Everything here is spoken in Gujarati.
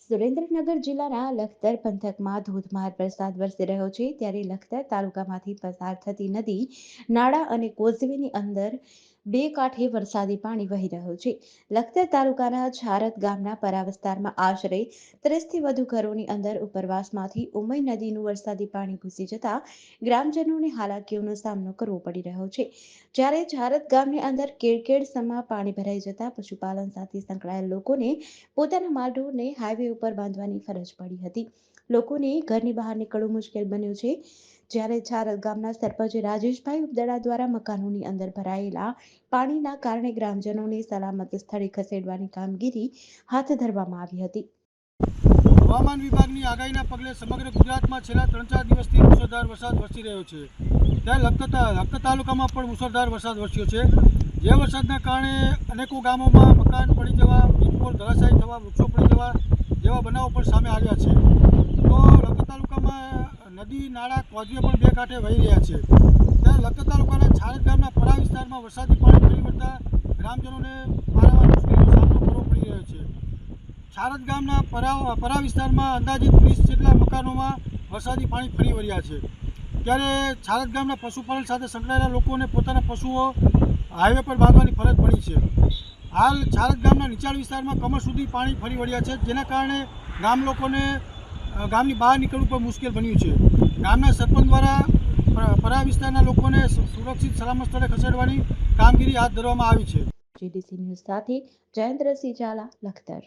સુરેન્દ્રનગર જિલ્લાના લખતર પંથકમાં ધોધમાર વરસાદ વરસી રહ્યો છે ત્યારે લખતર તાલુકામાંથી પસાર થતી નદી નાળા અને કોઝવેની અંદર બે કાંઠે વરસાદી પાણી વહી રહ્યું છે. લખતર તાલુકાના ઝારદ ગામના પરા વિસ્તારમાં આશરે 30થી વધુ ઘરોની અંદર ઉપરવાસમાંથી ઉમઈ નદીનું વરસાદી પાણી ઘૂસી જતા ગ્રામજનોને હાલાકીઓનો સામનો કરવો પડી રહ્યો છે. જ્યારે ઝારદ ગામની અંદર કેડકેડ સમા પાણી ભરાઈ જતા પશુપાલન સાથે સંકળાયેલ લોકોને પોતાના માલઢોરને હાઈવે ઉપર બાંધવાની ફરજ પડી હતી. લોકોને ઘરની બહાર નીકળવું મુશ્કેલ બન્યું છે. જ્યારે ઝારદ ગામના સરપંચ રાજેશભાઈ ઉપદડા દ્વારા મકાનોની અંદર ભરાયેલા પાણીના કારણે ગ્રામજનોને સલામત સ્થળે ખસેડવાની કામગીરી હાથ ધરવામાં આવી હતી. હવામાન વિભાગની આગાહીના પગલે સમગ્ર ગુજરાતમાં છેલ્લા 3-4 દિવસથી મુશળધાર વરસાદ વરસી રહ્યો છે. ત્યારે લખતર તાલુકામાં પણ મુશળધાર વરસાદ વરસ્યો છે. જે વરસાદના કારણે અનેકો ગામોમાં મકાન પડી જવા, વીજપોલ ધરાશાયી થવા, વૃક્ષો પડી જવા જેવા બનાવો પણ સામે આવ્યા છે. તો લખતર તાલુકામાં નદી નાળા કોઝવે પણ બે કાંઠે વહી રહ્યા છે. ત્યારે લખતર તાલુકાના ઝારદ ગામના પરા વિસ્તારમાં વરસાદી પાણી ફરી વળતા ગ્રામજનોને પારાવાર મુશ્કેલીનો સામનો કરવો પડી રહ્યો છે. ઝારદ ગામના પરા વિસ્તારમાં અંદાજિત 30 જેટલા મકાનોમાં વરસાદી પાણી ફરી વળ્યા છે. ત્યારે ઝારદ ગામના પશુપાલન સાથે સંકળાયેલા લોકોને પોતાના પશુઓ હાઈવે પર બાંધવાની ફરજ પડી છે. હાલ ઝારદ ગામના નીચાણ વિસ્તારમાં કમર સુધી પાણી ફરી વળ્યા છે, જેના કારણે ગામ લોકોને ગામની બહાર નીકળવું પણ મુશ્કેલ બન્યું છે. ગામના સરપંચ દ્વારા પરા વિસ્તારના લોકોને સુરક્ષિત સલામત સ્થળે ખસેડવાની કામગીરી હાથ ધરવામાં આવી છે. GDC ન્યૂઝ સાથે જયેન્દ્રસિંહ ઝાલા, લખતર.